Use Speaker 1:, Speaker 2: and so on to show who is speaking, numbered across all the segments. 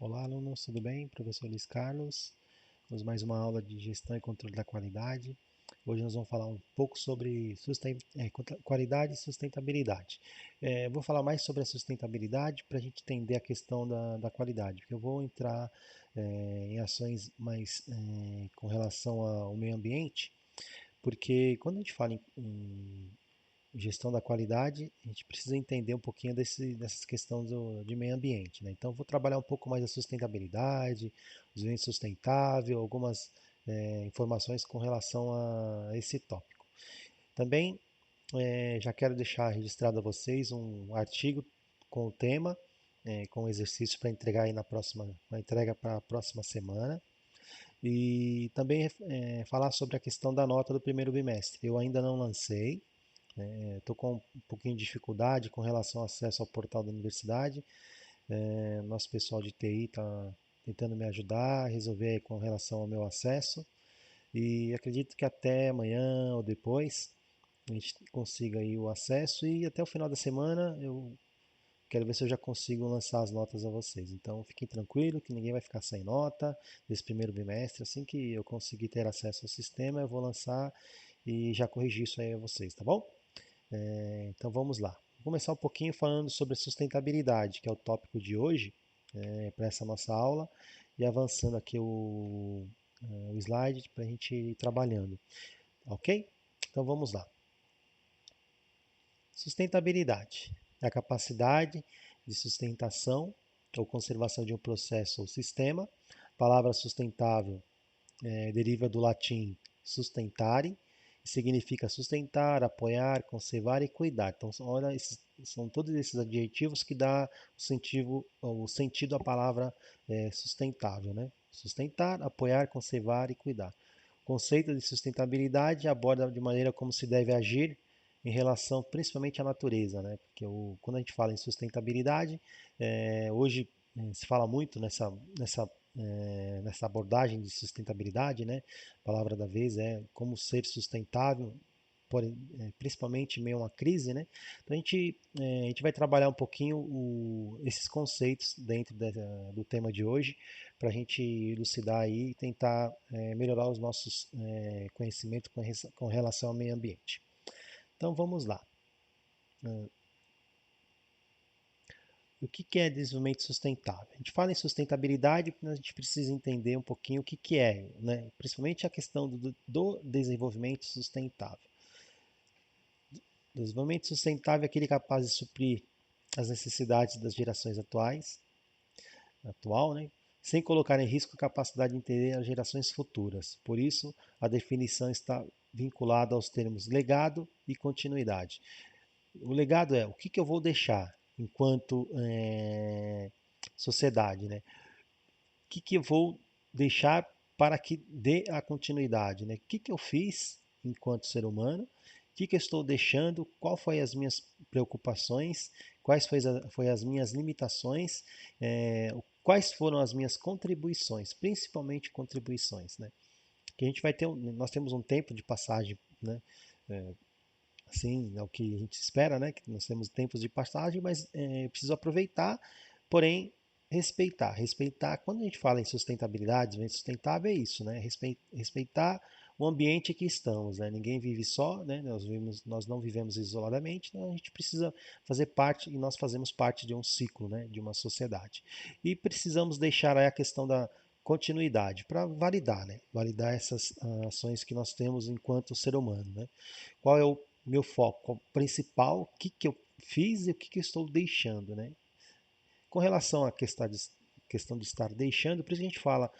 Speaker 1: Olá, alunos, tudo bem? Professor Luiz Carlos. Temos mais uma aula de gestão e controle da qualidade. Hoje nós vamos falar um pouco sobre qualidade e sustentabilidade. Vou falar mais sobre a sustentabilidade para a gente entender a questão da qualidade, porque eu vou entrar em ações mais com relação ao meio ambiente, porque quando a gente fala em gestão da qualidade, a gente precisa entender um pouquinho dessas questões de meio ambiente, né? Então, vou trabalhar um pouco mais a sustentabilidade, o desenvolvimento sustentável, algumas informações com relação a esse tópico. Também já quero deixar registrado a vocês um artigo com o tema, com exercício para entregar aí na entrega para a próxima semana. E também falar sobre a questão da nota do primeiro bimestre. Eu ainda não lancei, estou com um pouquinho de dificuldade com relação ao acesso ao portal da universidade. Nosso pessoal de TI está tentando me ajudar a resolver com relação ao meu acesso. E acredito que até amanhã ou depois a gente consiga aí o acesso e até o final da semana eu quero ver se eu já consigo lançar as notas a vocês. Então fiquem tranquilos que ninguém vai ficar sem nota desse primeiro bimestre. Assim que eu conseguir ter acesso ao sistema, eu vou lançar e já corrigir isso aí a vocês, tá bom? Então vamos lá. Vou começar um pouquinho falando sobre sustentabilidade, que é o tópico de hoje, para essa nossa aula, e avançando aqui o slide para a gente ir trabalhando, ok? Então vamos lá. Sustentabilidade é a capacidade de sustentação ou conservação de um processo ou sistema. A palavra sustentável deriva do latim sustentare, que significa sustentar, apoiar, conservar e cuidar. Então, olha, são todos esses adjetivos que dão o sentido à palavra sustentável, né? Sustentar, apoiar, conservar e cuidar. O conceito de sustentabilidade aborda de maneira como se deve agir em relação principalmente à natureza, né? Porque quando a gente fala em sustentabilidade, hoje se fala muito nessa abordagem de sustentabilidade, né? A palavra da vez é como ser sustentável, principalmente em meio a uma crise, né? Então a gente vai trabalhar um pouquinho esses conceitos dentro do tema de hoje, para a gente elucidar aí e tentar melhorar os nossos conhecimentos com relação ao meio ambiente. Então vamos lá. O que é desenvolvimento sustentável? A gente fala em sustentabilidade, mas a gente precisa entender um pouquinho o que é, né? Principalmente a questão do desenvolvimento sustentável. O desenvolvimento sustentável é aquele capaz de suprir as necessidades das gerações atual, né? Sem colocar em risco a capacidade de entender as gerações futuras. Por isso, a definição está vinculada aos termos legado e continuidade. O legado é o que eu vou deixar enquanto sociedade, né? O que eu vou deixar para que dê a continuidade, né? O que eu fiz enquanto ser humano, o que eu estou deixando, qual foi as minhas preocupações, quais foi as minhas limitações, quais foram as minhas contribuições, principalmente contribuições, né? Que a gente vai ter, nós temos um tempo de passagem, né? Assim, é o que a gente espera, né? Que nós temos tempos de passagem, mas preciso aproveitar, porém respeitar. Respeitar, quando a gente fala em sustentabilidade, desenvolvimento sustentável, é isso, né? Respeitar o ambiente que estamos, né? Ninguém vive só, né? Nós não vivemos isoladamente, então a gente precisa fazer parte, e nós fazemos parte de um ciclo, né? De uma sociedade. E precisamos deixar aí a questão da continuidade para validar, né? Validar essas ações que nós temos enquanto ser humano, né? Qual é o meu foco principal, o que eu fiz e o que eu estou deixando, né? Com relação à questão de estar deixando, por isso que a gente fala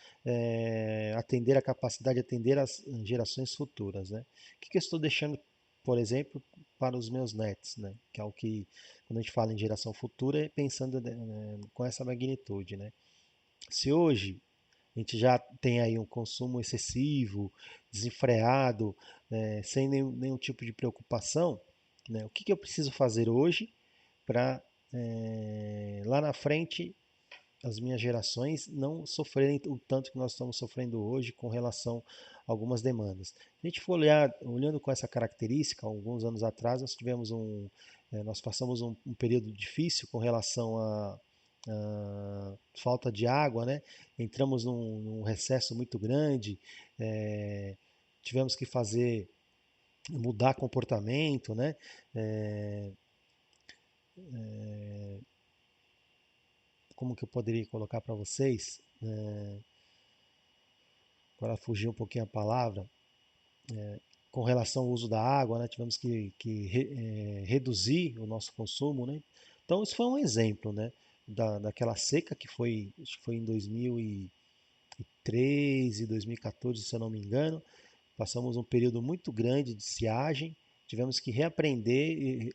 Speaker 1: atender a capacidade de atender às gerações futuras, né? O que eu estou deixando, por exemplo, para os meus netos, né? Que é o que, quando a gente fala em geração futura, é pensando com essa magnitude, né? Se hoje a gente já tem aí um consumo excessivo, desenfreado, sem nenhum tipo de preocupação, né? O que eu preciso fazer hoje para lá na frente as minhas gerações não sofrerem o tanto que nós estamos sofrendo hoje com relação a algumas demandas. Se a gente for olhando com essa característica, alguns anos atrás nós passamos um período difícil com relação falta de água, né? Entramos num recesso muito grande, é, tivemos que mudar comportamento, né? É, como que eu poderia colocar para vocês? Agora fugiu um pouquinho a palavra. Com relação ao uso da água, né? Tivemos que reduzir o nosso consumo, né? Então isso foi um exemplo, né? Daquela seca que foi, acho que foi em 2013, 2014, se eu não me engano. Passamos um período muito grande de estiagem, tivemos que reaprender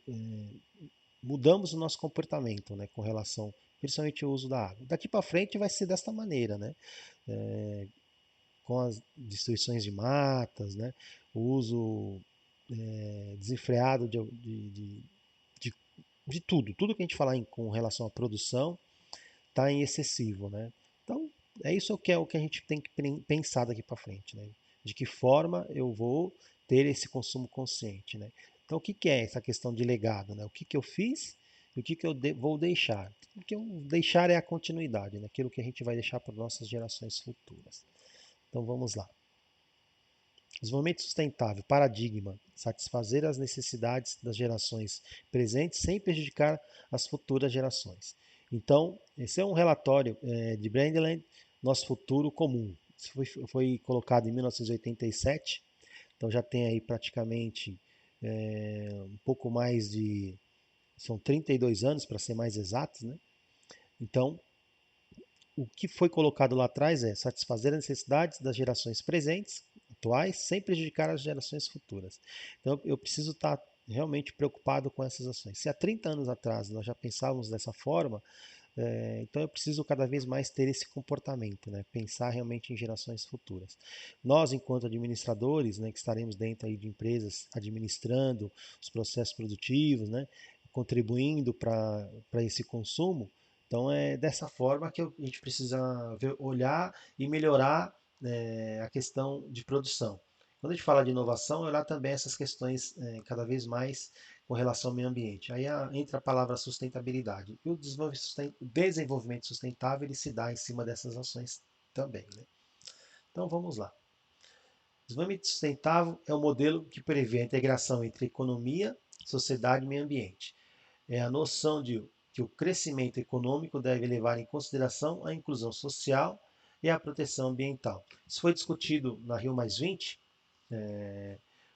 Speaker 1: mudamos o nosso comportamento, né, com relação principalmente ao uso da água. Daqui para frente vai ser desta maneira, né, com as destruições de matas, né, o uso desenfreado de, de tudo que a gente falar com relação à produção está em excessivo, né. Então é isso que é o que a gente tem que pensar daqui para frente, né, de que forma eu vou ter esse consumo consciente, né. Então o que que é essa questão de legado, né? O que que eu fiz e o que que eu vou deixar? O que eu deixar é a continuidade, né? Aquilo que a gente vai deixar para nossas gerações futuras. Então vamos lá. Desenvolvimento sustentável, paradigma, satisfazer as necessidades das gerações presentes sem prejudicar as futuras gerações. Então, esse é um relatório de Brundtland, Nosso Futuro Comum. Isso foi colocado em 1987, então já tem aí praticamente um pouco mais de, são 32 anos para ser mais exatos, né? Então, o que foi colocado lá atrás é satisfazer as necessidades das gerações presentes, atuais, sem prejudicar as gerações futuras. Então, eu preciso estar realmente preocupado com essas ações. Se há 30 anos atrás nós já pensávamos dessa forma, então eu preciso cada vez mais ter esse comportamento, né? Pensar realmente em gerações futuras. Nós, enquanto administradores, né, que estaremos dentro aí de empresas administrando os processos produtivos, né, contribuindo para esse consumo, então é dessa forma que a gente precisa olhar e melhorar a questão de produção. Quando a gente fala de inovação, olhar também essas questões cada vez mais com relação ao meio ambiente. Aí entra a palavra sustentabilidade. E o desenvolvimento sustentável ele se dá em cima dessas ações também, né? Então vamos lá. O desenvolvimento sustentável é um modelo que prevê a integração entre economia, sociedade e meio ambiente. É a noção de que o crescimento econômico deve levar em consideração a inclusão social e a proteção ambiental. Isso foi discutido na Rio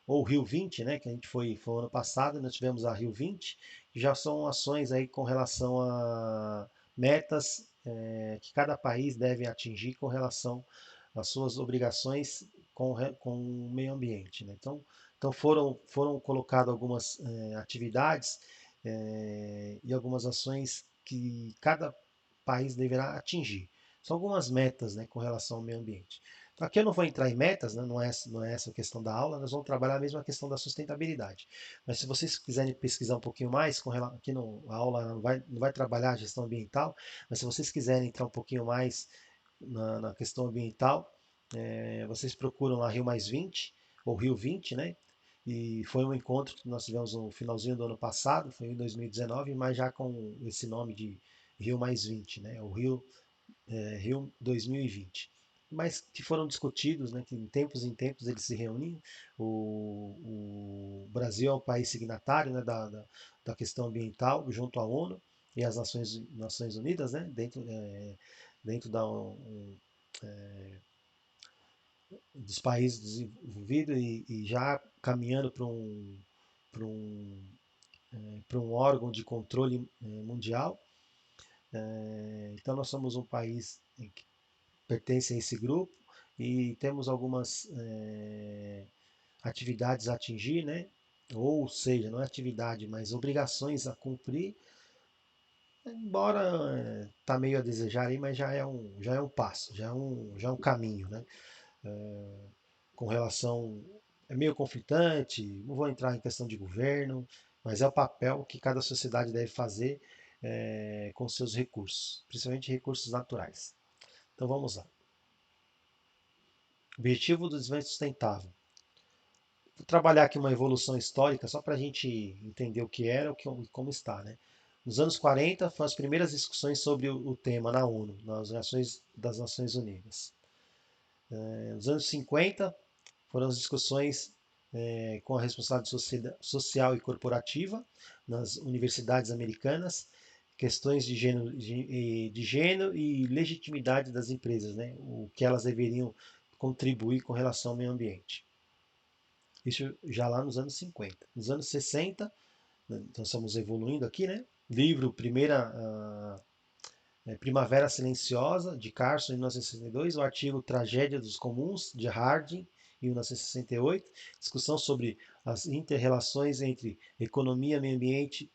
Speaker 1: ou Rio 20, né, que a gente foi ano passado, nós tivemos a Rio 20, que já são ações aí com relação a metas que cada país deve atingir com relação às suas obrigações com o meio ambiente, né? Então foram colocadas algumas atividades e algumas ações que cada país deverá atingir. São algumas metas, né, com relação ao meio ambiente. Aqui eu não vou entrar em metas, né? Não é essa a questão da aula, nós vamos trabalhar mesmo a questão da sustentabilidade. Mas se vocês quiserem pesquisar um pouquinho mais, aqui a aula não vai trabalhar a gestão ambiental, mas se vocês quiserem entrar um pouquinho mais na questão ambiental, vocês procuram lá Rio Mais 20, ou Rio 20, né? E foi um encontro que nós tivemos no finalzinho do ano passado, foi em 2019, mas já com esse nome de Rio Mais 20, né? O Rio 2020, mas que foram discutidos, né, que em tempos eles se reúnem. O Brasil é um país signatário, né, da questão ambiental junto à ONU e às Nações Unidas, né, dentro dos países desenvolvidos e já caminhando para um, para um órgão de controle mundial. Então nós somos um país que pertence a esse grupo e temos algumas atividades a atingir, né? Ou seja, não é atividade, mas obrigações a cumprir, embora tá meio a desejar aí, mas já é um passo, já é um caminho, né? Com relação, é meio conflitante, não vou entrar em questão de governo, mas é o papel que cada sociedade deve fazer com seus recursos, principalmente recursos naturais. Então vamos lá. Objetivo do desenvolvimento sustentável. Vou trabalhar aqui uma evolução histórica só para a gente entender o que era e como está, né? Nos anos 40, foram as primeiras discussões sobre o tema na ONU, nas das Nações Unidas. Nos anos 50, foram as discussões com a responsabilidade social e corporativa nas universidades americanas, questões de gênero e legitimidade das empresas, né? O que elas deveriam contribuir com relação ao meio ambiente. Isso já lá nos anos 50. Nos anos 60, nós estamos evoluindo aqui, né? Livro Primavera Silenciosa, de Carson, em 1962, o artigo Tragédia dos Comuns, de Harding, em 1968, discussão sobre as interrelações entre economia, meio ambiente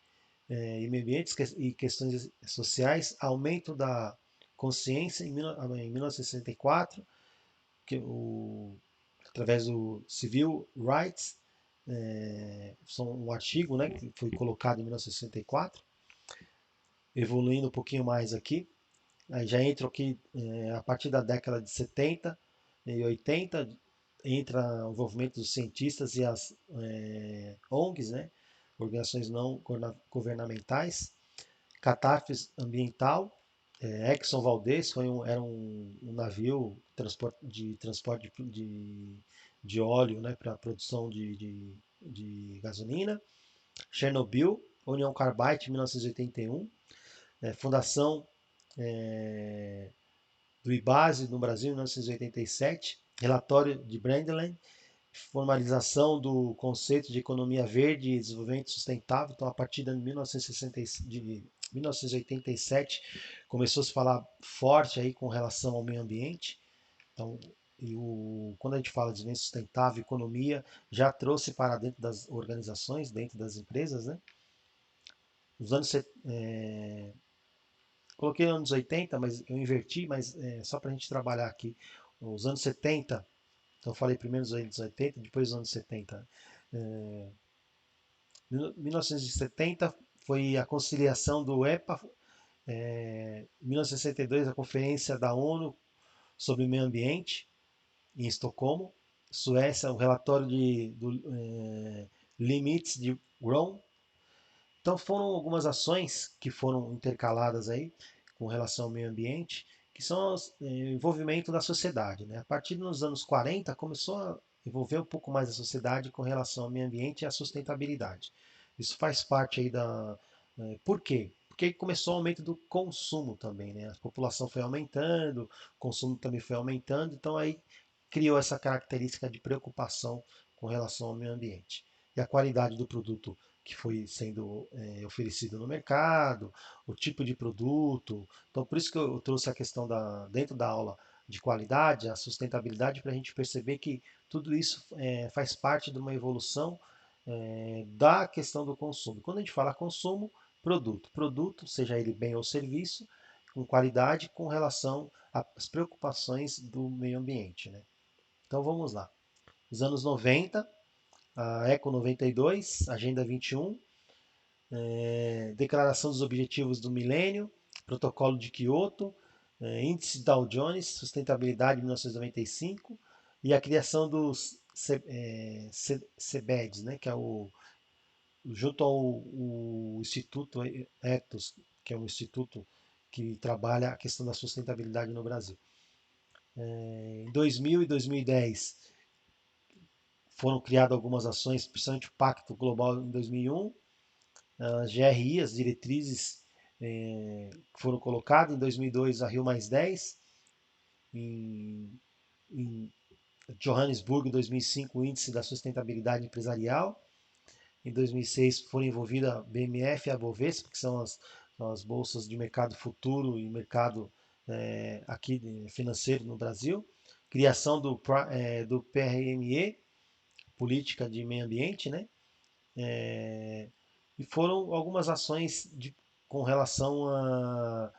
Speaker 1: e meio ambiente e questões sociais, aumento da consciência em 1964, que através do Civil Rights, um artigo, né, que foi colocado em 1964, evoluindo um pouquinho mais aqui. Aí já entro aqui a partir da década de 70 e 80, entra o envolvimento dos cientistas e as ONGs, né, organizações não governamentais, catástrofe ambiental. Exxon Valdez era um navio de transporte de óleo, né, para a produção de gasolina. Chernobyl, União Carbide, 1981. Fundação do IBASE no Brasil, em 1987. Relatório de Brundtland, formalização do conceito de economia verde e desenvolvimento sustentável. Então, a partir de 1987, começou a se falar forte aí com relação ao meio ambiente. Então, quando a gente fala de desenvolvimento sustentável, economia, já trouxe para dentro das organizações, dentro das empresas, né? Os anos, coloquei anos 80, mas eu inverti, mas só para a gente trabalhar aqui. Os anos 70, então eu falei primeiro os anos 80, depois os anos 70. 1970 foi a conciliação do EPA, em 1962 a Conferência da ONU sobre o Meio Ambiente, em Estocolmo, Suécia, o relatório limites de Rome. Então foram algumas ações que foram intercaladas aí com relação ao meio ambiente, que são o envolvimento da sociedade. Né? A partir dos anos 40 começou a envolver um pouco mais a sociedade com relação ao meio ambiente e à sustentabilidade. Isso faz parte aí da. Por quê? Porque começou o aumento do consumo também, né? A população foi aumentando, o consumo também foi aumentando, então aí criou essa característica de preocupação com relação ao meio ambiente. E a qualidade do produto que foi sendo oferecido no mercado, o tipo de produto. Então, por isso que eu trouxe a questão dentro da aula de qualidade, a sustentabilidade, para a gente perceber que tudo isso faz parte de uma evolução da questão do consumo. Quando a gente fala consumo, produto, seja ele bem ou serviço, com qualidade com relação às preocupações do meio ambiente. Né? Então vamos lá. Nos anos 90, a Eco 92, Agenda 21, Declaração dos Objetivos do Milênio, Protocolo de Quioto, Índice Dow Jones, Sustentabilidade 1995 e a criação dos CBEDs, né, que é junto ao Instituto Ethos, que é um instituto que trabalha a questão da sustentabilidade no Brasil. Em 2000 e 2010 foram criadas algumas ações, principalmente o Pacto Global em 2001, as GRI, as diretrizes que foram colocadas. Em 2002, a Rio em, em Johannesburgo, em 2005, o Índice da Sustentabilidade Empresarial. Em 2006, foram envolvidas a BMF e a Bovespa, que são as bolsas de mercado futuro e mercado aqui financeiro no Brasil. Criação do PRME, Política de Meio Ambiente, né? E foram algumas ações com relação à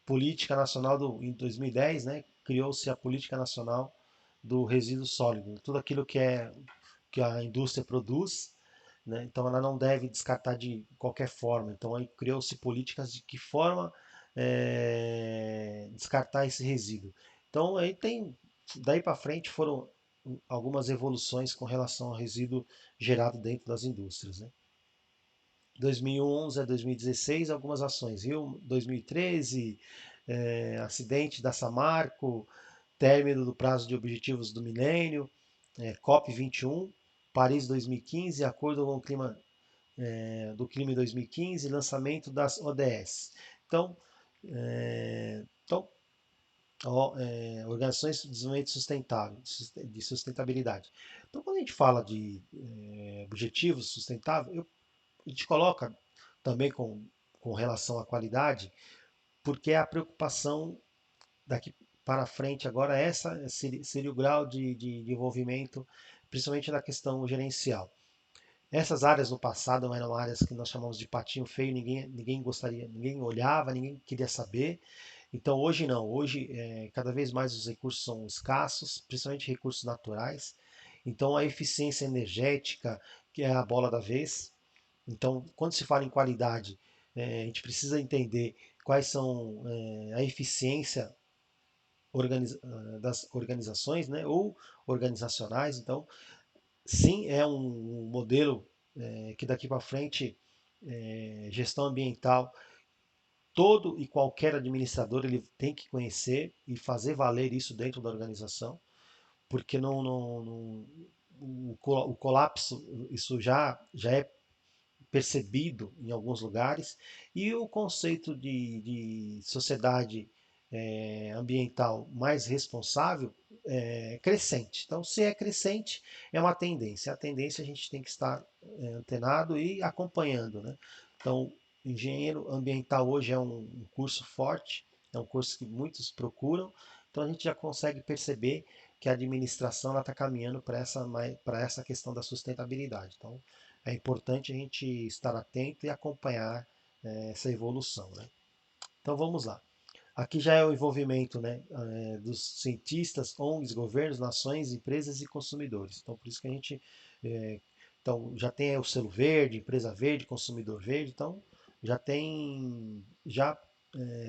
Speaker 1: política nacional em 2010, né? Criou-se a política nacional do resíduo sólido, tudo aquilo que a indústria produz, né? Então ela não deve descartar de qualquer forma. Então aí criou-se políticas de que forma descartar esse resíduo. Então aí tem daí para frente foram algumas evoluções com relação ao resíduo gerado dentro das indústrias, né? 2011 a 2016, algumas ações, viu? 2013, acidente da Samarco, término do prazo de objetivos do milênio, COP21, Paris 2015, acordo com o clima do clima em 2015, lançamento das ODS. Então, Organizações de Desenvolvimento Sustentável, de Sustentabilidade. Então, quando a gente fala de objetivos sustentáveis, a gente coloca também com relação à qualidade, porque a preocupação daqui para frente agora essa seria o grau de envolvimento, principalmente na questão gerencial. Essas áreas no passado eram áreas que nós chamamos de patinho feio, ninguém gostaria, ninguém olhava, ninguém queria saber. Então hoje não, hoje cada vez mais os recursos são escassos, principalmente recursos naturais. Então a eficiência energética, que é a bola da vez. Então, quando se fala em qualidade, a gente precisa entender quais são a eficiência das organizações, né, ou organizacionais. Então, sim, é um modelo que daqui para frente, gestão ambiental, todo e qualquer administrador ele tem que conhecer e fazer valer isso dentro da organização, porque o colapso, isso já é percebido em alguns lugares, e o conceito de sociedade ambiental mais responsável é crescente. Então, se é crescente, é uma tendência. A tendência a gente tem que estar antenado e acompanhando, né? Então, engenheiro ambiental hoje é um curso forte, é um curso que muitos procuram, então a gente já consegue perceber que a administração está caminhando para essa questão da sustentabilidade. Então, é importante a gente estar atento e acompanhar essa evolução, né? Então vamos lá. Aqui já é o envolvimento, né, dos cientistas, ONGs, governos, nações, empresas e consumidores. Então por isso que a gente então já tem o selo verde, empresa verde, consumidor verde. Então já tem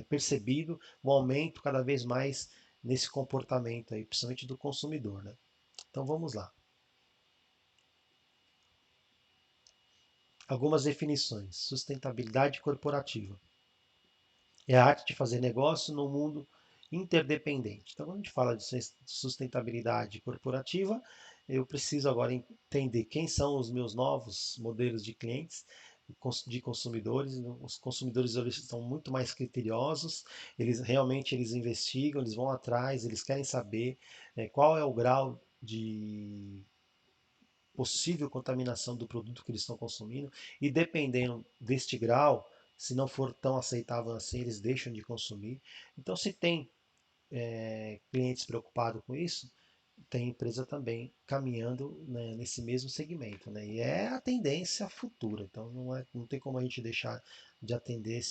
Speaker 1: percebido um aumento cada vez mais nesse comportamento aí, principalmente do consumidor, né? Então vamos lá. Algumas definições. Sustentabilidade corporativa é a arte de fazer negócio no mundo interdependente. Então, quando a gente fala de sustentabilidade corporativa, eu preciso agora entender quem são os meus novos modelos de clientes, de consumidores. Os consumidores eles estão muito mais criteriosos, eles realmente eles investigam, eles vão atrás, eles querem saber qual é o grau de possível contaminação do produto que eles estão consumindo, e dependendo deste grau, se não for tão aceitável assim, eles deixam de consumir. Então, se tem clientes preocupados com isso, tem empresa também caminhando, né, nesse mesmo segmento, né? E é a tendência futura. Então, não tem como a gente deixar de atender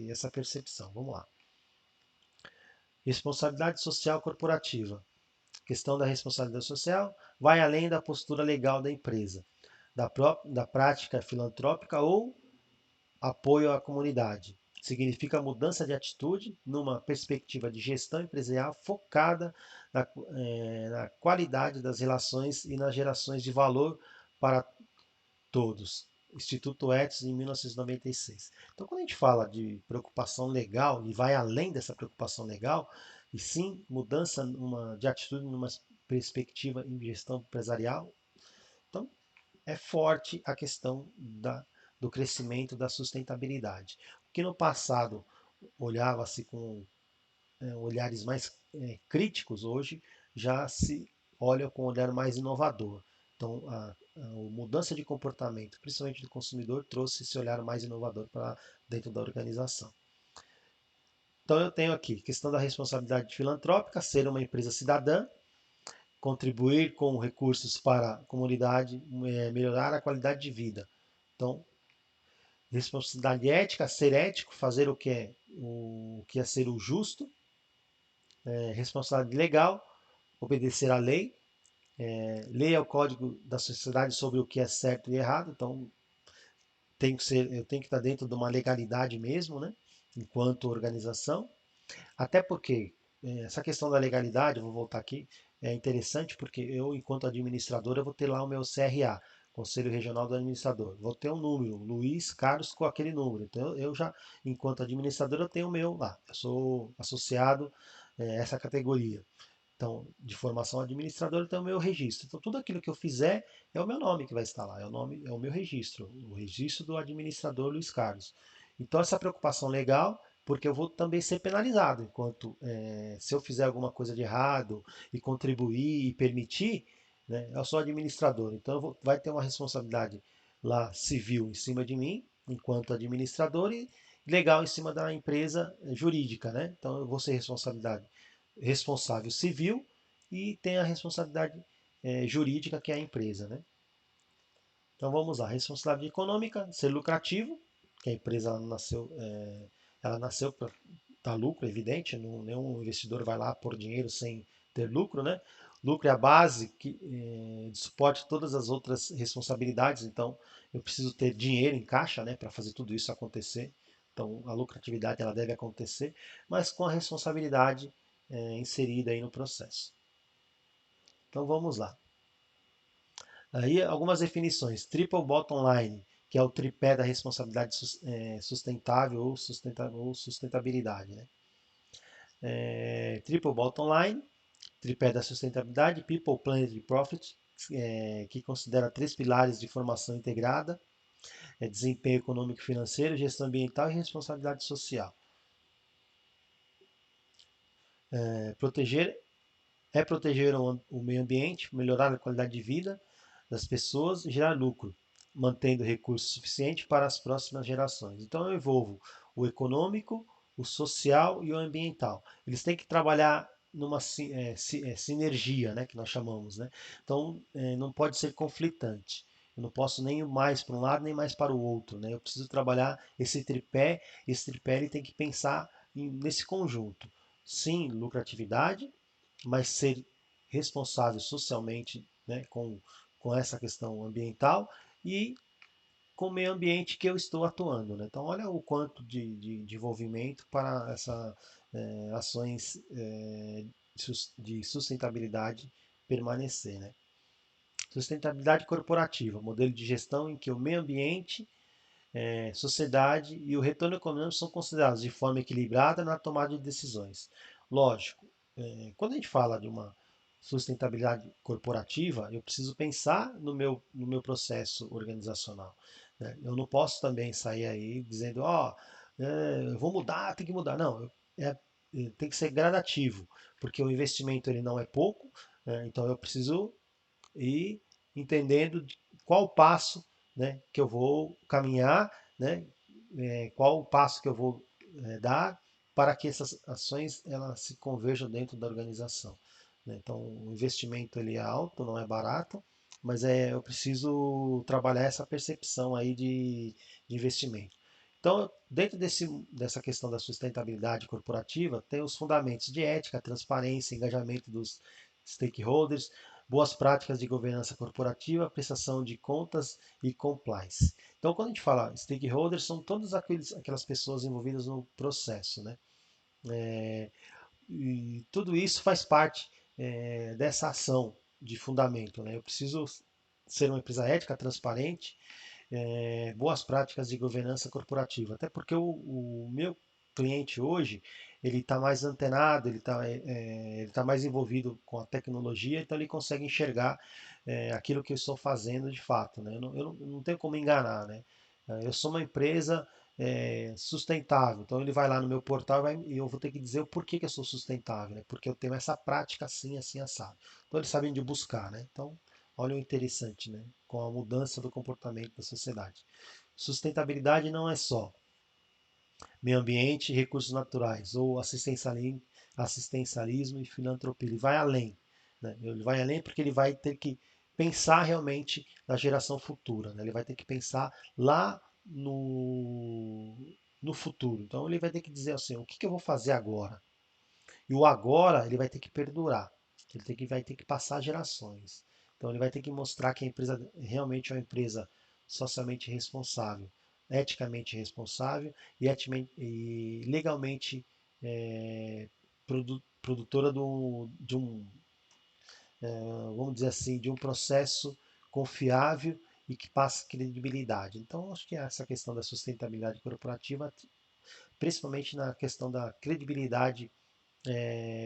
Speaker 1: essa percepção. Vamos lá. Responsabilidade social corporativa. A questão da responsabilidade social vai além da postura legal da empresa, da prática filantrópica ou apoio à comunidade. Significa mudança de atitude numa perspectiva de gestão empresarial focada na qualidade das relações e nas gerações de valor para todos. Instituto Etos, em 1996. Então, quando a gente fala de preocupação legal e vai além dessa preocupação legal, e sim mudança de atitude numa perspectiva em gestão empresarial, então é forte a questão do crescimento da sustentabilidade. O que no passado olhava-se com olhares mais críticos, hoje já se olha com um olhar mais inovador. Então, a mudança de comportamento, principalmente do consumidor, trouxe esse olhar mais inovador para dentro da organização. Então, eu tenho aqui questão da responsabilidade filantrópica, ser uma empresa cidadã, contribuir com recursos para a comunidade, melhorar a qualidade de vida. Então, responsabilidade ética, ser ético, fazer o que é ser o justo, responsabilidade legal, obedecer à lei, lei é o código da sociedade sobre o que é certo e errado, então eu tenho que estar dentro de uma legalidade mesmo, né? Enquanto organização, até porque essa questão da legalidade, eu vou voltar aqui, é interessante porque eu, enquanto administrador, eu vou ter lá o meu CRA. Conselho Regional do Administrador. Vou ter um número, Luiz Carlos com aquele número. Então eu já, enquanto administrador, eu tenho o meu lá. Eu sou associado a essa categoria. Então, de formação administrador, eu tenho o meu registro. Então, tudo aquilo que eu fizer é o meu nome que vai estar lá, é o meu registro, o registro do administrador Luiz Carlos. Então, essa preocupação legal, porque eu vou também ser penalizado, enquanto se eu fizer alguma coisa de errado e contribuir e permitir, né, eu sou administrador, então vai ter uma responsabilidade lá civil em cima de mim, enquanto administrador, e legal em cima da empresa jurídica, né? Então eu vou ser responsável civil e tem a responsabilidade jurídica, que é a empresa, né? Então vamos lá, responsabilidade econômica, ser lucrativo, que a empresa ela nasceu para dar lucro, é evidente, não, nenhum investidor vai lá pôr dinheiro sem ter lucro, né? Lucro é a base de suporte a todas as outras responsabilidades, então eu preciso ter dinheiro em caixa, né, para fazer tudo isso acontecer. Então a lucratividade ela deve acontecer, mas com a responsabilidade inserida aí no processo. Então vamos lá. Aí algumas definições. Triple bottom line, que é o tripé da responsabilidade sustentável ou sustentabilidade. Né? Triple bottom line, tripé da sustentabilidade. People, Planet e Profit, que considera três pilares de formação integrada. Desempenho econômico e financeiro, gestão ambiental e responsabilidade social. Proteger proteger o meio ambiente, melhorar a qualidade de vida das pessoas e gerar lucro, mantendo recursos suficientes para as próximas gerações. Então eu envolvo o econômico, o social e o ambiental. Eles têm que trabalhar numa sinergia, né, que nós chamamos. Né? Então não pode ser conflitante. Eu não posso nem ir mais para um lado nem mais para o outro. Né? Eu preciso trabalhar esse tripé. Esse tripé ele tem que pensar nesse conjunto. Sim, lucratividade, mas ser responsável socialmente, né, com essa questão ambiental e com o meio ambiente que eu estou atuando. Né? Então, olha o quanto de envolvimento para essas ações de sustentabilidade permanecer. Né? Sustentabilidade corporativa, modelo de gestão em que o meio ambiente, sociedade e o retorno econômico são considerados de forma equilibrada na tomada de decisões. Lógico, quando a gente fala de uma sustentabilidade corporativa, eu preciso pensar no meu processo organizacional. Né? Eu não posso também sair aí dizendo, ó, eu vou mudar, tem que mudar. Não, tem que ser gradativo, porque o investimento ele não é pouco, então eu preciso ir entendendo qual o passo, né, que eu vou caminhar, né, qual o passo que eu vou dar para que essas ações elas se converjam dentro da organização. Né? Então, o investimento ele é alto, não é barato, mas eu preciso trabalhar essa percepção aí de investimento. Então, dentro dessa questão da sustentabilidade corporativa, tem os fundamentos de ética, transparência, engajamento dos stakeholders, boas práticas de governança corporativa, prestação de contas e compliance. Então, quando a gente fala stakeholders, são todas aquelas pessoas envolvidas no processo, né? E tudo isso faz parte dessa ação de fundamento, né? Eu preciso ser uma empresa ética, transparente, boas práticas de governança corporativa. Até porque o meu cliente hoje ele está mais antenado, ele tá mais envolvido com a tecnologia, então ele consegue enxergar aquilo que eu estou fazendo de fato. Né? Eu não tenho como enganar. Né? Eu sou uma empresa sustentável, então ele vai lá no meu portal e eu vou ter que dizer o porquê que eu sou sustentável, né? Porque eu tenho essa prática assim, assim, assado. Então eles sabem de buscar. Né? Então olha o interessante, né? Com a mudança do comportamento da sociedade. Sustentabilidade não é só meio ambiente e recursos naturais, ou assistencialismo e filantropia. Ele vai além. Né? Ele vai além porque ele vai ter que pensar realmente na geração futura. Né? Ele vai ter que pensar lá no futuro. Então ele vai ter que dizer assim, o que eu vou fazer agora? E o agora ele vai ter que perdurar. Vai ter que passar gerações. Então ele vai ter que mostrar que a empresa realmente é uma empresa socialmente responsável, eticamente responsável e legalmente produtora de um, vamos dizer assim, de um processo confiável e que passe credibilidade. Então, acho que essa questão da sustentabilidade corporativa, principalmente na questão da credibilidade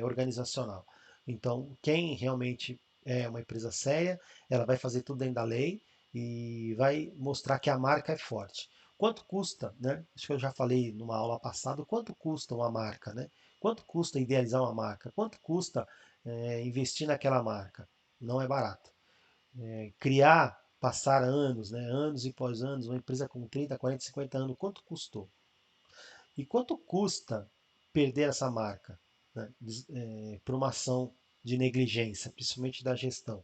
Speaker 1: organizacional. Então, quem realmente é uma empresa séria, ela vai fazer tudo dentro da lei e vai mostrar que a marca é forte. Quanto custa, né? Acho que eu já falei numa aula passada, quanto custa uma marca, né? Quanto custa idealizar uma marca? Quanto custa investir naquela marca? Não é barato. Criar, passar anos, né? Anos e pós anos, uma empresa com 30, 40, 50 anos, quanto custou? E quanto custa perder essa marca, né, por uma ação de negligência, principalmente da gestão?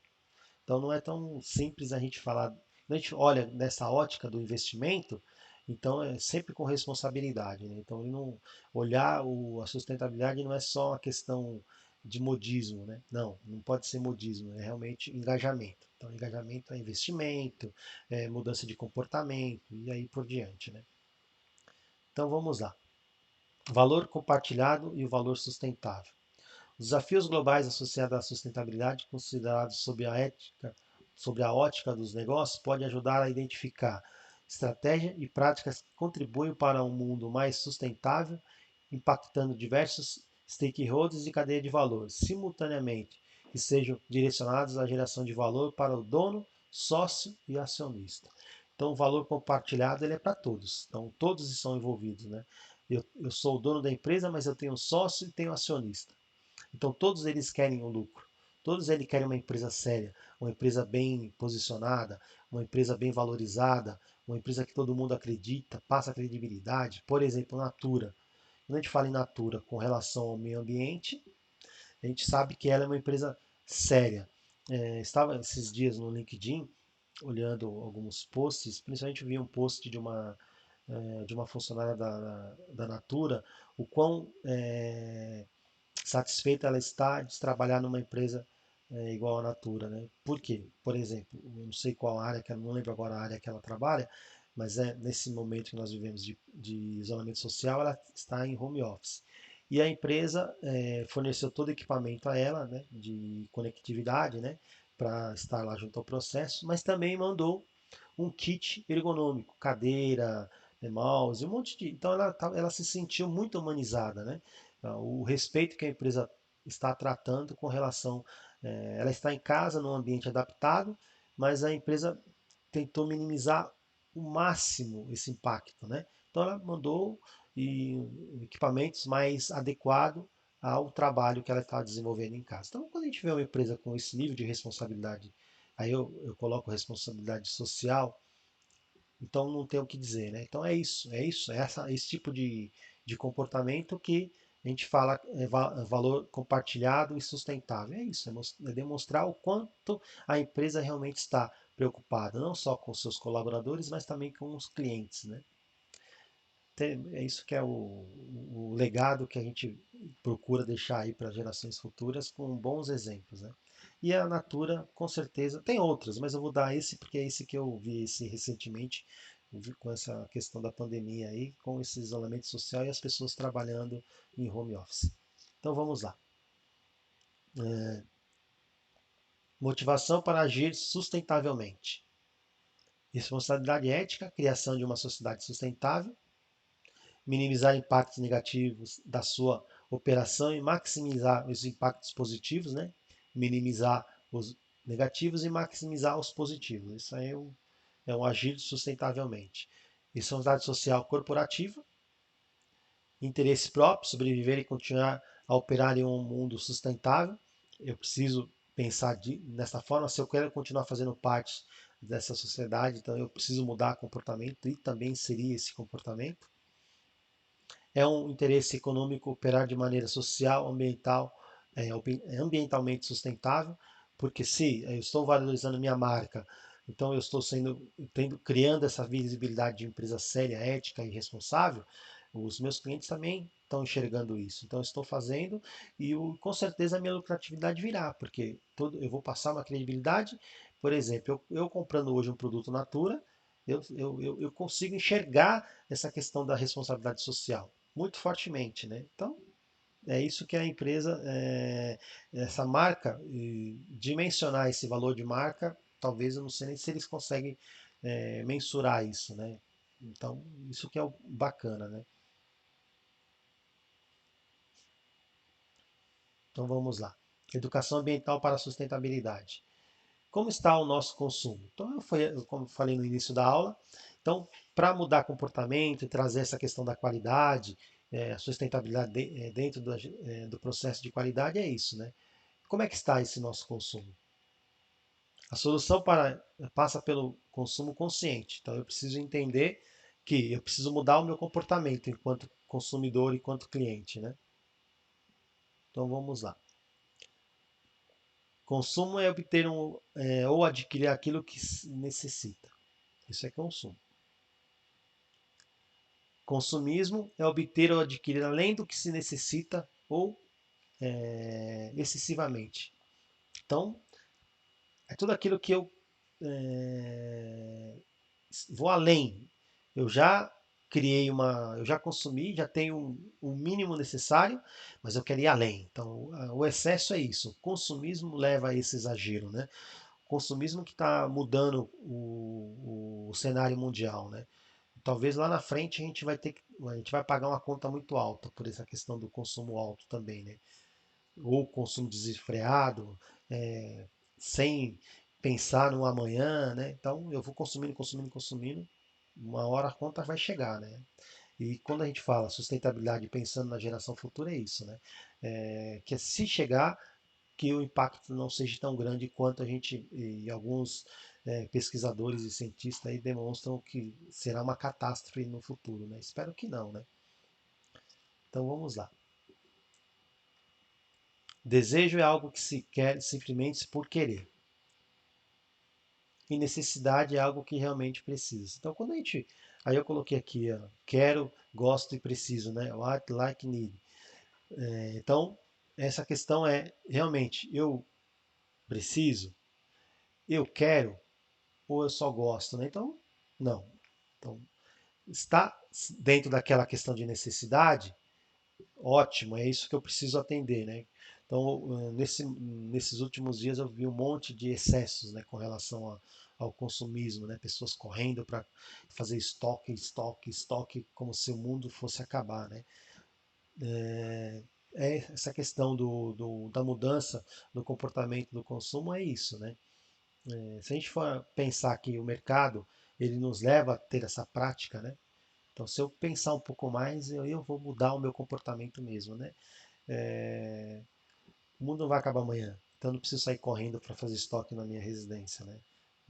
Speaker 1: Então não é tão simples a gente falar. Quando a gente olha nessa ótica do investimento, então é sempre com responsabilidade, né? Então não olhar a sustentabilidade não é só uma questão de modismo, né? Não, não pode ser modismo, é realmente engajamento. Então engajamento é investimento, é mudança de comportamento e aí por diante, né? Então vamos lá. Valor compartilhado e o valor sustentável. Os desafios globais associados à sustentabilidade, considerados sob a ótica dos negócios, podem ajudar a identificar estratégias e práticas que contribuem para um mundo mais sustentável, impactando diversos stakeholders e cadeia de valor, simultaneamente, que sejam direcionados à geração de valor para o dono, sócio e acionista. Então, o valor compartilhado ele é para todos. Então, todos estão envolvidos, né? Eu sou o dono da empresa, mas eu tenho sócio e tenho acionista. Então todos eles querem o lucro. Todos eles querem uma empresa séria, uma empresa bem posicionada, uma empresa bem valorizada, uma empresa que todo mundo acredita, passa credibilidade. Por exemplo, Natura. Quando a gente fala em Natura com relação ao meio ambiente, a gente sabe que ela é uma empresa séria. Estava esses dias no LinkedIn olhando alguns posts, principalmente vi um post de uma funcionária da Natura, o quão satisfeita ela está de trabalhar numa empresa igual a Natura, né? Por quê? Por exemplo, eu não sei qual área, que eu não lembro agora a área que ela trabalha, mas nesse momento que nós vivemos de isolamento social, ela está em home office. E a empresa forneceu todo o equipamento a ela, né, de conectividade, né, para estar lá junto ao processo, mas também mandou um kit ergonômico, cadeira, mouse, um monte de. Então ela se sentiu muito humanizada, né? O respeito que a empresa está tratando com relação. Ela está em casa, num ambiente adaptado, mas a empresa tentou minimizar o máximo esse impacto, né? Então ela mandou equipamentos mais adequados ao trabalho que ela está desenvolvendo em casa. Então, quando a gente vê uma empresa com esse nível de responsabilidade, aí eu coloco responsabilidade social, então não tem o que dizer, né? Então esse tipo de comportamento que a gente fala valor compartilhado e sustentável. É isso, é demonstrar o quanto a empresa realmente está preocupada, não só com seus colaboradores, mas também com os clientes, né? É isso que é o legado que a gente procura deixar aí para gerações futuras com bons exemplos, né? E a Natura, com certeza, tem outras, mas eu vou dar esse porque é esse que eu vi esse recentemente, com essa questão da pandemia aí, com esse isolamento social e as pessoas trabalhando em home office. Então vamos lá. Motivação para agir sustentavelmente. Responsabilidade ética, criação de uma sociedade sustentável, minimizar impactos negativos da sua operação e maximizar os impactos positivos, né? Minimizar os negativos e maximizar os positivos. Isso aí é um agir sustentavelmente. Responsabilidade social corporativa, interesse próprio, sobreviver e continuar a operar em um mundo sustentável. Eu preciso pensar dessa forma, se eu quero continuar fazendo parte dessa sociedade, então eu preciso mudar comportamento e também inserir esse comportamento. É um interesse econômico operar de maneira social, ambientalmente sustentável, porque se eu estou valorizando minha marca, então eu estou criando essa visibilidade de empresa séria, ética e responsável, os meus clientes também estão enxergando isso. Então eu estou fazendo e com certeza a minha lucratividade virá, porque eu vou passar uma credibilidade. Por exemplo, eu comprando hoje um produto Natura, eu consigo enxergar essa questão da responsabilidade social muito fortemente, né? Então, é isso que a empresa, essa marca, dimensionar esse valor de marca, talvez eu não sei nem se eles conseguem mensurar isso, né? Então, isso que é o bacana, né? Então vamos lá. Educação ambiental para a sustentabilidade. Como está o nosso consumo? Então, como falei no início da aula, então, para mudar comportamento e trazer essa questão da qualidade, a sustentabilidade dentro do processo de qualidade é isso, né? Como é que está esse nosso consumo? A solução passa pelo consumo consciente. Então, eu preciso entender que eu preciso mudar o meu comportamento enquanto consumidor, enquanto cliente, né? Então, vamos lá. Consumo é obter ou adquirir aquilo que se necessita. Isso é consumo. Consumismo é obter ou adquirir além do que se necessita ou excessivamente. Então, é tudo aquilo que eu é, vou além. Eu já eu já consumi, já tenho o mínimo necessário, mas eu quero ir além. Então, o excesso é isso. O consumismo leva a esse exagero, né? O consumismo que está mudando o cenário mundial, né? Talvez lá na frente a gente vai pagar uma conta muito alta por essa questão do consumo alto também, né? Ou consumo desenfreado, é, sem pensar no amanhã, né? Então eu vou consumindo, consumindo, consumindo, uma hora a conta vai chegar, né? E quando a gente fala sustentabilidade pensando na geração futura é isso, né? Que se chegar que o impacto não seja tão grande quanto a gente e alguns pesquisadores e cientistas aí demonstram que será uma catástrofe no futuro, né? Espero que não, né? Então vamos lá. Desejo é algo que se quer simplesmente por querer. E necessidade é algo que realmente precisa. Então quando a gente, aí eu coloquei aqui, ó, quero, gosto e preciso, né? What, like, need. Então essa questão é realmente eu preciso, eu quero ou eu só gosto, né? Então não. Então está dentro daquela questão de necessidade, ótimo, é isso que eu preciso atender, né? Então, nesses últimos dias eu vi um monte de excessos, né, com relação ao consumismo, né? Pessoas correndo para fazer estoque, estoque, estoque, como se o mundo fosse acabar, né? Essa questão da mudança do comportamento do consumo é isso, né? Se a gente for pensar que o mercado ele nos leva a ter essa prática, né? Então, se eu pensar um pouco mais, eu vou mudar o meu comportamento mesmo, né? É, o mundo não vai acabar amanhã, então eu não preciso sair correndo para fazer estoque na minha residência, né?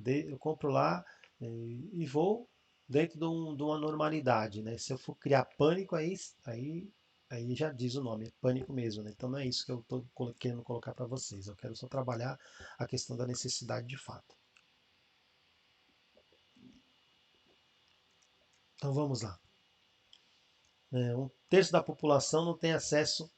Speaker 1: Eu compro lá e vou dentro de uma normalidade, né? Se eu for criar pânico, aí já diz o nome, é pânico mesmo, né? Então não é isso que eu estou querendo colocar para vocês. Eu quero só trabalhar a questão da necessidade de fato. Então vamos lá. Um terço da população não tem acesso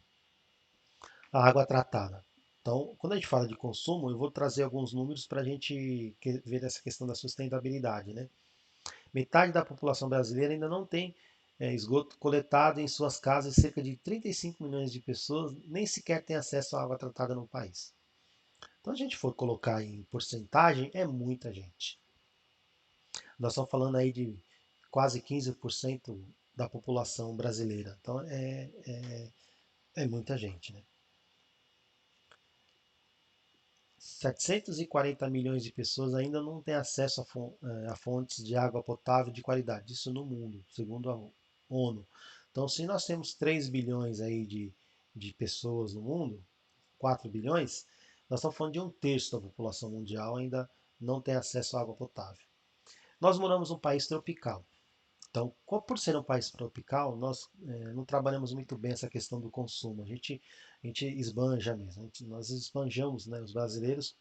Speaker 1: à água tratada. Então, quando a gente fala de consumo, eu vou trazer alguns números para a gente ver essa questão da sustentabilidade, né? Metade da população brasileira ainda não tem esgoto coletado em suas casas, e cerca de 35 milhões de pessoas nem sequer têm acesso à água tratada no país. Então, se a gente for colocar em porcentagem, é muita gente. Nós estamos falando aí de quase 15% da população brasileira. Então, é muita gente, né? 740 milhões de pessoas ainda não têm acesso a fontes de água potável de qualidade. Isso no mundo, segundo a ONU. Então, se nós temos 3 bilhões aí de pessoas no mundo, 4 bilhões, nós estamos falando de um terço da população mundial ainda não tem acesso à água potável. Nós moramos num país tropical. Então, por ser um país tropical, nós não trabalhamos muito bem essa questão do consumo. A gente esbanja mesmo. Nós esbanjamos, né? Os brasileiros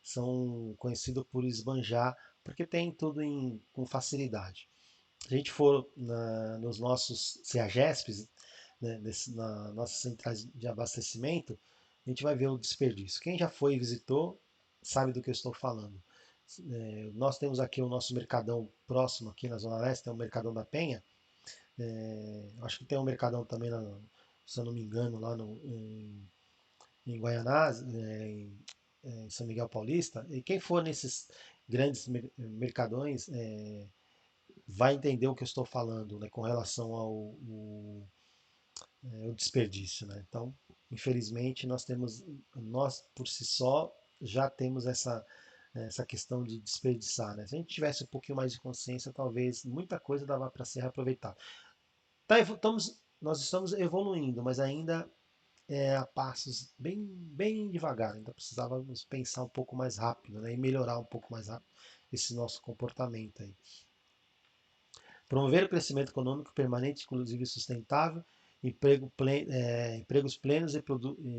Speaker 1: são conhecidos por esbanjar, porque tem tudo com facilidade. Se a gente for nos nossos CEAGESPs, né, nas nossas centrais de abastecimento, a gente vai ver o desperdício. Quem já foi e visitou sabe do que eu estou falando. Nós temos aqui o nosso mercadão próximo, aqui na Zona Leste, tem o Mercadão da Penha. Acho que tem um mercadão também, se eu não me engano, lá em Guaianás, em São Miguel Paulista. E quem for grandes mercadões vai entender o que eu estou falando, né, com relação ao desperdício, né? Então, infelizmente, nós por si só já temos essa questão de desperdiçar, né? Se a gente tivesse um pouquinho mais de consciência, talvez muita coisa dava para ser aproveitada. Nós estamos evoluindo, mas ainda a passos bem devagar. Ainda precisávamos pensar um pouco mais rápido, né? E melhorar um pouco mais rápido esse nosso comportamento aí. Promover o crescimento econômico permanente, inclusive e sustentável, empregos plenos e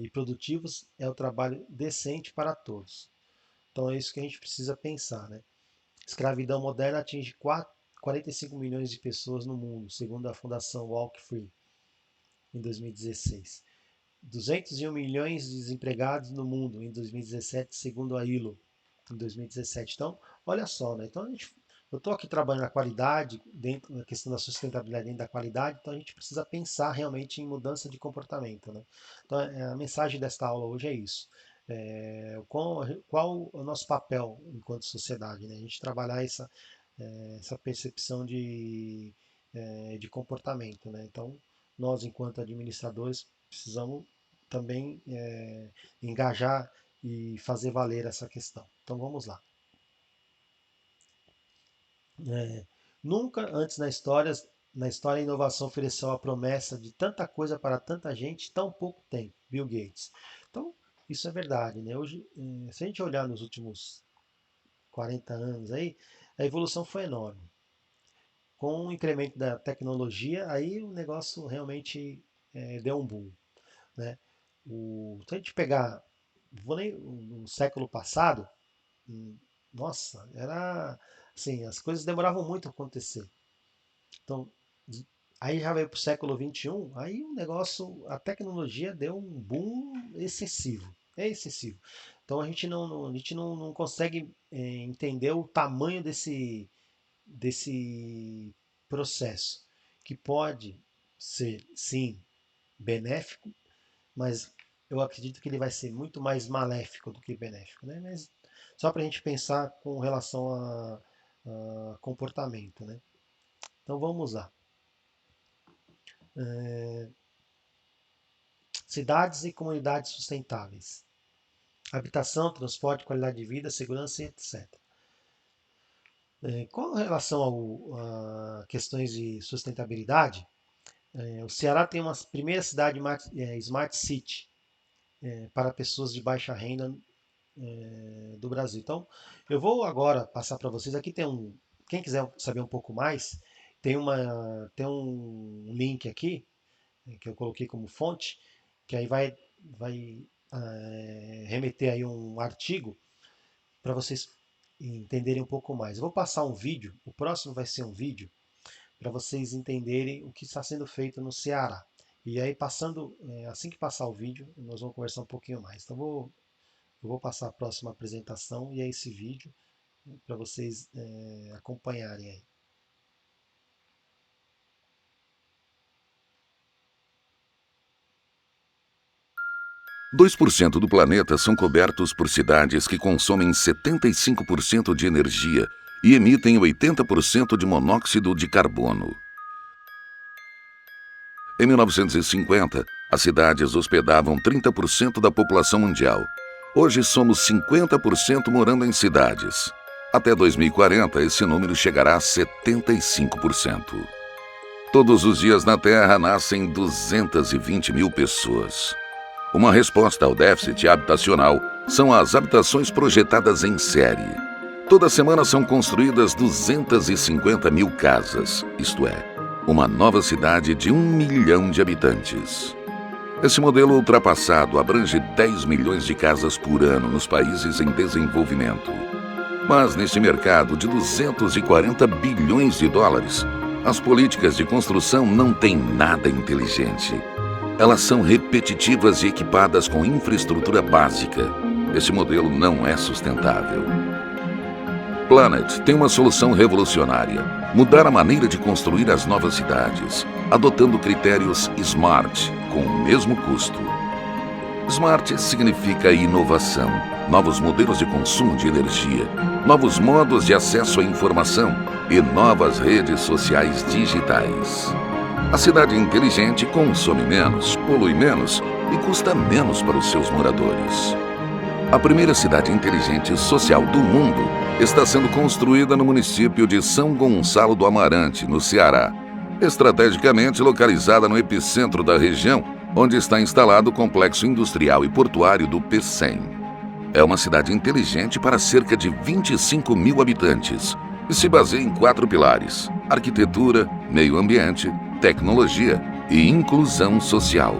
Speaker 1: produtivos é o trabalho decente para todos. Então é isso que a gente precisa pensar, né? Escravidão moderna atinge 45 milhões de pessoas no mundo, segundo a Fundação Walk Free, em 2016. 201 milhões de desempregados no mundo em 2017, segundo a ILO, em 2017. Então, olha só, né? Então, eu estou aqui trabalhando na qualidade, dentro da questão da sustentabilidade dentro da qualidade, então a gente precisa pensar realmente em mudança de comportamento, né? Então, a mensagem desta aula hoje é isso. Qual o nosso papel enquanto sociedade, né? A gente trabalhar essa percepção de comportamento, né? Então, nós, enquanto administradores, precisamos também engajar e fazer valer essa questão. Então, vamos lá. Nunca antes na história a inovação ofereceu a promessa de tanta coisa para tanta gente em tão pouco tempo. Bill Gates. Então, isso é verdade, né? Hoje, se a gente olhar nos últimos 40 anos aí, a evolução foi enorme. Com o incremento da tecnologia, aí o negócio realmente deu um boom, né? Se a gente pegar no século passado, nossa, era assim, as coisas demoravam muito a acontecer. Então, aí já veio para o século XXI, aí o negócio, a tecnologia deu um boom excessivo. É excessivo. Então a gente não consegue entender o tamanho desse processo, que pode ser, sim, benéfico, mas eu acredito que ele vai ser muito mais maléfico do que benéfico, né? Mas só para a gente pensar com relação a comportamento, né? Então vamos lá. Cidades e comunidades sustentáveis. Habitação, transporte, qualidade de vida, segurança e etc. Com relação a questões de sustentabilidade, o Ceará tem uma primeira cidade Smart City para pessoas de baixa renda do Brasil. Então, eu vou agora passar para vocês. Aqui tem quem quiser saber um pouco mais, tem um link aqui que eu coloquei como fonte, que aí vai remeter aí um artigo para vocês entenderem um pouco mais. Eu vou passar um vídeo, o próximo vai ser um vídeo para vocês entenderem o que está sendo feito no Ceará. E aí assim que passar o vídeo, nós vamos conversar um pouquinho mais. Então eu vou passar a próxima apresentação e é esse vídeo para vocês acompanharem aí.
Speaker 2: 2% do planeta são cobertos por cidades que consomem 75% de energia e emitem 80% de monóxido de carbono. Em 1950, as cidades hospedavam 30% da população mundial. Hoje somos 50% morando em cidades. Até 2040, esse número chegará a 75%. Todos os dias na Terra nascem 220 mil pessoas. Uma resposta ao déficit habitacional são as habitações projetadas em série. Toda semana são construídas 250 mil casas, isto é, uma nova cidade de 1 milhão de habitantes. Esse modelo ultrapassado abrange 10 milhões de casas por ano nos países em desenvolvimento. Mas neste mercado de 240 bilhões de dólares, as políticas de construção não têm nada inteligente. Elas são repetitivas e equipadas com infraestrutura básica. Esse modelo não é sustentável. Planet tem uma solução revolucionária: mudar a maneira de construir as novas cidades, adotando critérios SMART, com o mesmo custo. Smart significa inovação, novos modelos de consumo de energia, novos modos de acesso à informação e novas redes sociais digitais. A cidade inteligente consome menos, polui menos e custa menos para os seus moradores. A primeira cidade inteligente social do mundo está sendo construída no município de São Gonçalo do Amarante, no Ceará, estrategicamente localizada no epicentro da região, onde está instalado o complexo industrial e portuário do Pecém. É uma cidade inteligente para cerca de 25 mil habitantes e se baseia em 4 pilares: arquitetura, meio ambiente, tecnologia e inclusão social.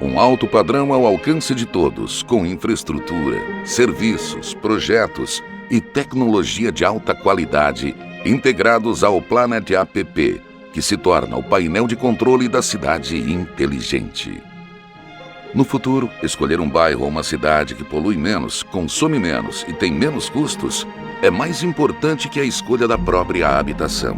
Speaker 2: Um alto padrão ao alcance de todos, com infraestrutura, serviços, projetos e tecnologia de alta qualidade integrados ao Planet App, que se torna o painel de controle da cidade inteligente. No futuro, escolher um bairro ou uma cidade que polui menos, consome menos e tem menos custos é mais importante que a escolha da própria habitação.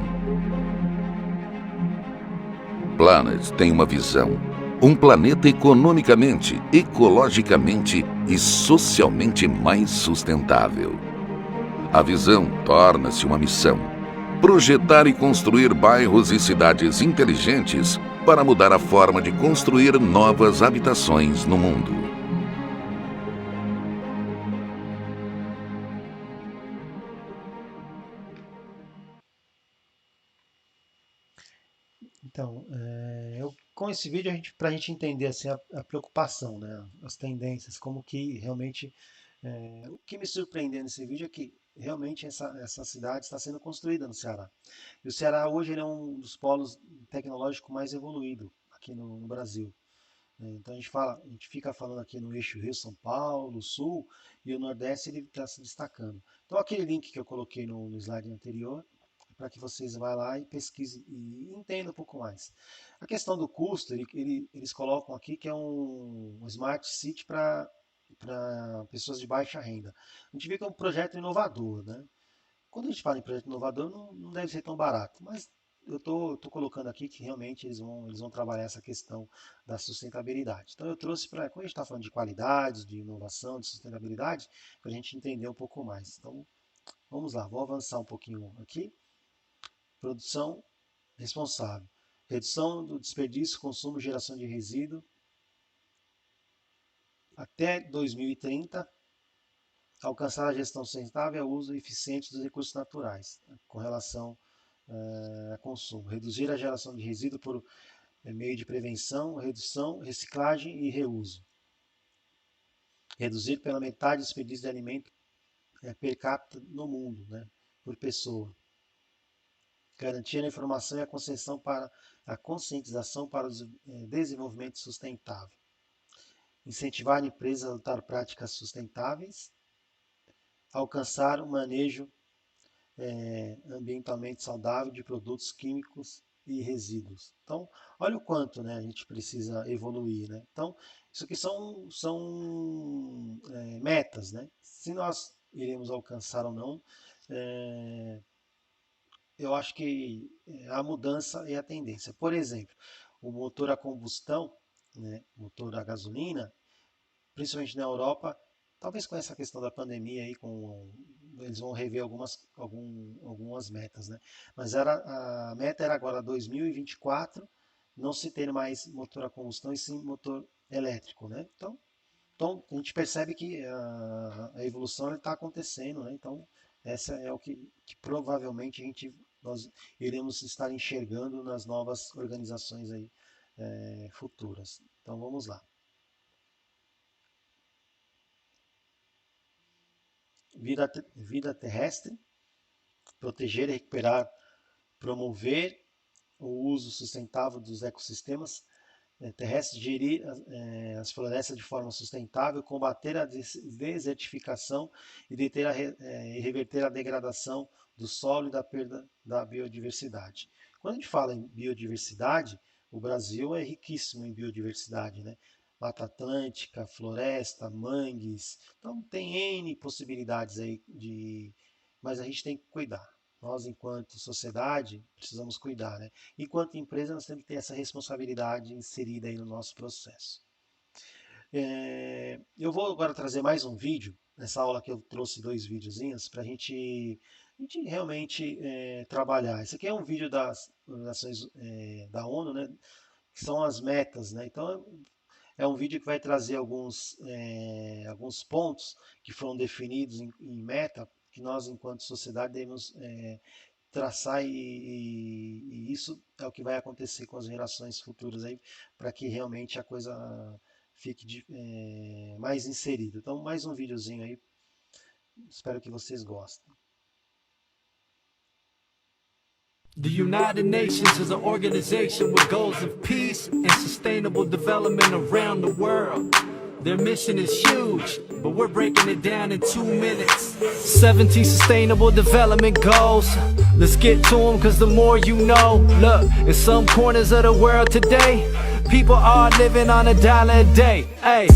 Speaker 2: Planet tem uma visão. Um planeta economicamente, ecologicamente e socialmente mais sustentável. A visão torna-se uma missão: projetar e construir bairros e cidades inteligentes para mudar a forma de construir novas habitações no mundo.
Speaker 1: Então, com esse vídeo, para a gente entender assim, a preocupação, né, as tendências, como que realmente. O que me surpreendeu nesse vídeo é que realmente essa cidade está sendo construída no Ceará. E o Ceará hoje ele é um dos polos tecnológicos mais evoluídos aqui no Brasil. Então a gente fica falando aqui no eixo Rio-São Paulo, Sul, e o Nordeste ele está se destacando. Então aquele link que eu coloquei no slide anterior, para que vocês vá lá e pesquisem e entendam um pouco mais. A questão do custo, eles colocam aqui que é um Smart City para pessoas de baixa renda. A gente vê que é um projeto inovador, né? Quando a gente fala em projeto inovador, não deve ser tão barato, mas eu tô colocando aqui que realmente eles vão trabalhar essa questão da sustentabilidade. Então eu trouxe para, quando a gente está falando de qualidade, de inovação, de sustentabilidade, para a gente entender um pouco mais. Então vamos lá, vou avançar um pouquinho aqui. Produção responsável. Redução do desperdício, consumo e geração de resíduo até 2030. Alcançar a gestão sustentável e o uso eficiente dos recursos naturais, com relação a consumo. Reduzir a geração de resíduo por meio de prevenção, redução, reciclagem e reuso. Reduzir pela metade o desperdício de alimento per capita no mundo, né, por pessoa. Garantir a informação e a concessão para a conscientização para o desenvolvimento sustentável. Incentivar empresas a adotar práticas sustentáveis. Alcançar o manejo ambientalmente saudável de produtos químicos e resíduos. Então, olha o quanto, né, a gente precisa evoluir. Né? Então, isso aqui são metas. Né? Se nós iremos alcançar ou não, eu acho que a mudança é a tendência. Por exemplo, o motor a combustão, né, motor a gasolina, principalmente na Europa, talvez com essa questão da pandemia aí, eles vão rever algumas metas, né? Mas a meta era agora 2024, não se ter mais motor a combustão e sim motor elétrico, né? Então a gente percebe que a evolução está acontecendo, né? Então essa é o que provavelmente nós iremos estar enxergando nas novas organizações aí, futuras. Então vamos lá. Vida terrestre, proteger, recuperar, promover o uso sustentável dos ecossistemas terrestres, gerir as florestas de forma sustentável, combater a desertificação e reverter a degradação do solo e da perda da biodiversidade. Quando a gente fala em biodiversidade, o Brasil é riquíssimo em biodiversidade, né? Mata Atlântica, floresta, mangues, então tem N possibilidades aí mas a gente tem que cuidar. Nós, enquanto sociedade, precisamos cuidar, né? Enquanto empresa, nós temos que ter essa responsabilidade inserida aí no nosso processo. Eu vou agora trazer mais um vídeo. Nessa aula que eu trouxe 2 videozinhos para a gente realmente trabalhar. Esse aqui é um vídeo das organizações da ONU, né? Que são as metas, né? Então é um vídeo que vai trazer alguns pontos que foram definidos em meta que nós, enquanto sociedade, devemos traçar e isso é o que vai acontecer com as gerações futuras aí, para que realmente a coisa fique mais inserida. Então, mais um videozinho aí, espero que vocês gostem.
Speaker 3: The United Nations is an organization with goals of peace and sustainable development around the world. Their mission is huge, but we're breaking it down in 2 minutes. 17 sustainable development goals. Let's get to them, cause the more you know. Look, in some corners of the world today, people are living on $1 a day. Hey,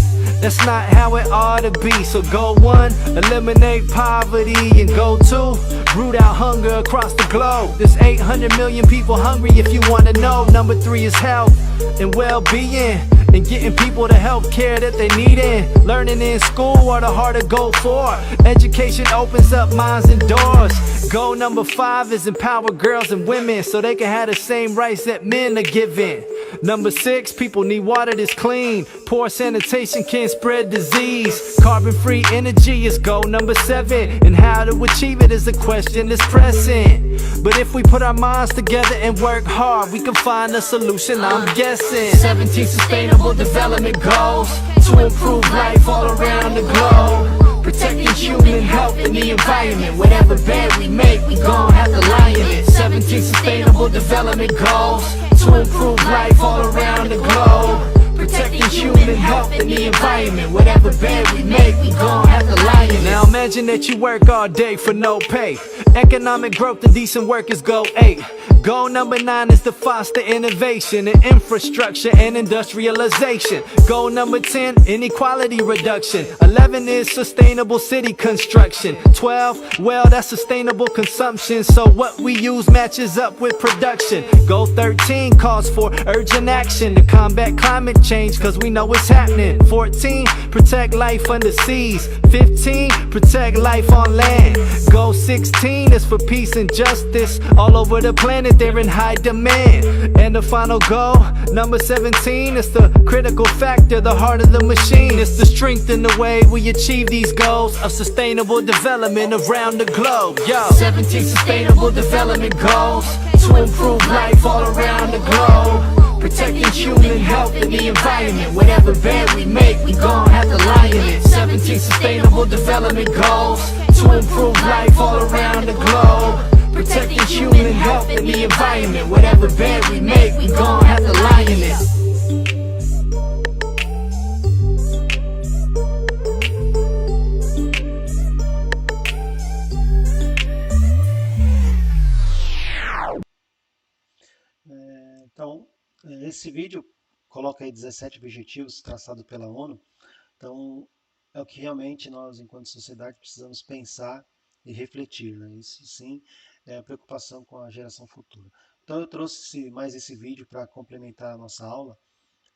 Speaker 3: that's not how it ought to be. So go 1, eliminate poverty, and go 2, root out hunger across the globe. There's 800 million people hungry if you want to know. Number 3 is health and well-being, and getting people the health care that they need in. Learning in school are the hard to go for. Education opens up minds and doors. Goal number 5 is empower girls and women so they can have the same rights that men are given. Number 6, people need water that's clean. Poor sanitation can spread disease. Carbon-free energy is goal number 7, and how to achieve it is a question that's pressing. But if we put our minds together and work hard, we can find a solution, I'm guessing. 17 sustainable development goals to improve life all around the globe. Protecting human health and the environment. Whatever bed we make, we gon' have to lie in it. 17 sustainable development goals to improve life all around the globe. Protecting human health and the environment. Whatever bed we make, we gon' have to lie in it. Now imagine that you work all day for no pay. Economic growth and decent work is goal 8. Goal number 9 is to foster innovation in infrastructure and industrialization. Goal number 10, inequality reduction. 11 is sustainable city construction. 12, well, that's sustainable consumption, so what we use matches up with production. Goal 13 calls for urgent action to combat climate change, cause we know it's happening. 14, protect life under seas. 15, protect life on land. Goal 16 is for peace and justice all over the planet. They're in high demand. And the final goal, number 17, is the critical factor, the heart of the machine. It's the strength in the way we achieve these goals of sustainable development around the globe. Yo, 17 sustainable development goals to improve life all around the globe. Protecting human health and the environment. Whatever bed we make, we gon' have to lie in it. 17 sustainable development goals to improve life all around the globe. Protecting human health and the environment. Whatever bed we make, we gon' have to lie in it.
Speaker 1: Então, esse vídeo coloca aí 17 objetivos traçados pela ONU. Então, é o que realmente nós, enquanto sociedade, precisamos pensar e refletir, né? Isso sim é a preocupação com a geração futura. Então eu trouxe mais esse vídeo para complementar a nossa aula,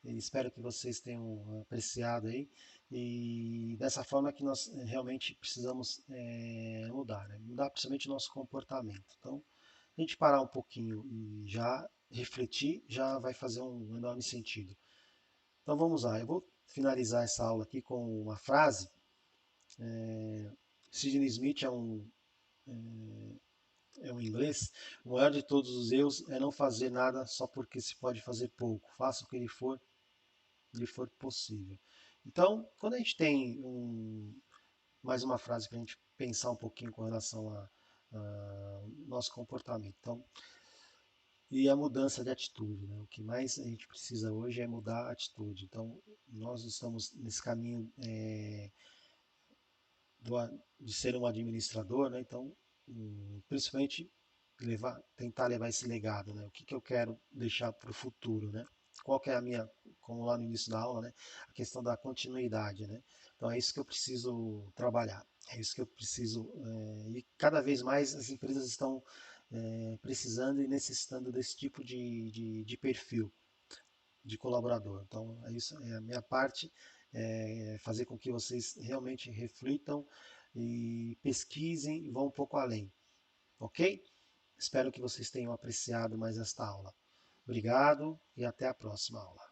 Speaker 1: E espero que vocês tenham apreciado aí. E dessa forma que nós realmente precisamos mudar, né? Mudar principalmente o nosso comportamento. Então, a gente parar um pouquinho e já refletir, já vai fazer um enorme sentido. Então vamos lá, eu vou finalizar essa aula aqui com uma frase. Sidney Smith é um inglês. O maior de todos os erros é não fazer nada só porque se pode fazer pouco. Faça o que lhe for possível. Então, quando a gente tem mais uma frase para a gente pensar um pouquinho com relação a nosso comportamento. Então, e a mudança de atitude, né? O que mais a gente precisa hoje é mudar a atitude. Então, nós estamos nesse caminho de ser um administrador, né? Então, principalmente tentar levar esse legado, né? O que eu quero deixar para o futuro, né? Qual que é a minha, como lá no início da aula, né? A questão da continuidade, né? Então é isso que eu preciso trabalhar, é isso que eu preciso, e cada vez mais as empresas estão precisando e necessitando desse tipo de perfil de colaborador. Então é isso, é a minha parte, fazer com que vocês realmente reflitam e pesquisem e vão um pouco além, ok? Espero que vocês tenham apreciado mais esta aula. Obrigado e até a próxima aula.